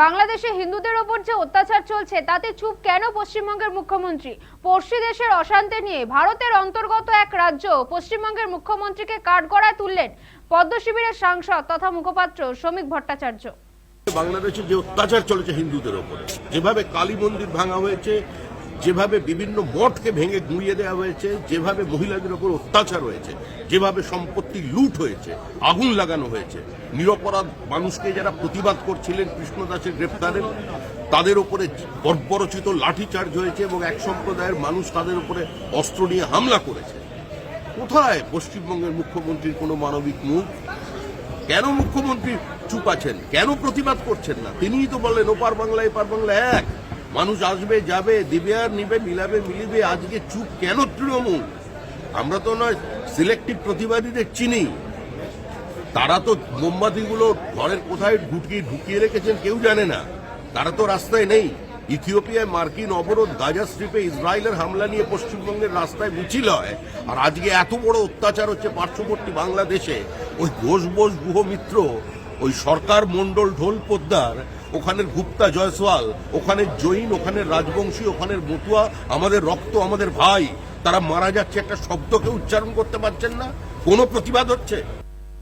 বাংলাদেশে হিন্দুদের ওপর যে অত্যাচার চলছে তাতে চুপ কেন পশ্চিমবঙ্গের মুখ্যমন্ত্রী? পড়শি দেশের অশান্তি নিয়ে ভারতের অন্তর্গত এক রাজ্য পশ্চিমবঙ্গের মুখ্যমন্ত্রীকে কাঠগড়ায় তুললেন পদ্ম শিবিরের সাংসদ তথা মুখপাত্র শ্রমিক ভট্টাচার্য। বাংলাদেশে যে অত্যাচার চলেছে হিন্দুদের ওপর, যেভাবে কালী মন্দির ভাঙা হয়েছে, যেভাবে বিভিন্ন মঠকে ভেঙে গুঁড়িয়ে দেওয়া হয়েছে, যেভাবে মহিলাদের ওপর অত্যাচার হয়েছে, যেভাবে সম্পত্তি লুট হয়েছে, আগুন লাগানো হয়েছে, নিরপরাধ মানুষকে যারা প্রতিবাদ করছিলেন কৃষ্ণদাসের গ্রেপ্তারের, তাদের উপরে বর্বরচিত লাঠিচার্জ হয়েছে এবং এক সম্প্রদায়ের মানুষ তাদের উপরে অস্ত্র নিয়ে হামলা করেছে। কোথায় পশ্চিমবঙ্গের মুখ্যমন্ত্রীর কোনো মানবিক মুখ? কেন মুখ্যমন্ত্রী চুপ আছেন? কেন প্রতিবাদ করছেন না? তিনিই তো বললেন ওপার বাংলা এপার বাংলা এক, মানুষ আসবে যাবে, দিবে আর নিবে, মিলাবে মিলিবে। আজকে চুপ কেন তৃণমূল? আমরা তো নয় সিলেক্টিভ প্রতিবাদীদের চিনি, তারা তো মোমবাতিগুলো ঘরের কোথায় ঢুকিয়ে রেখেছেন কেউ জানে না, তারা তো রাস্তায় নেই। ইথিওপিয়ায় মার্কিন অবরোধ, গাজা স্ট্রিপে ইসরায়েলের হামলা নিয়ে পশ্চিমবঙ্গের রাস্তায় মিছিল হয়, আর আজকে এত বড় অত্যাচার হচ্ছে পার্শ্ববর্তী বাংলাদেশে। ওই ঘোষ বোস গুহ মিত্র, ওই সরকার মন্ডল ঢোল পোদ্দার, ওখানের গুপ্তা জয়সওয়াল, ওখানের জৈন, ওখানের রাজবংশী, ওখানের মতুয়া, আমাদের রক্ত, আমাদের ভাই, তারা মারা যাচ্ছে, একটা শব্দকে উচ্চারণ করতে পারছেন না। কোনো প্রতিবাদ হচ্ছে?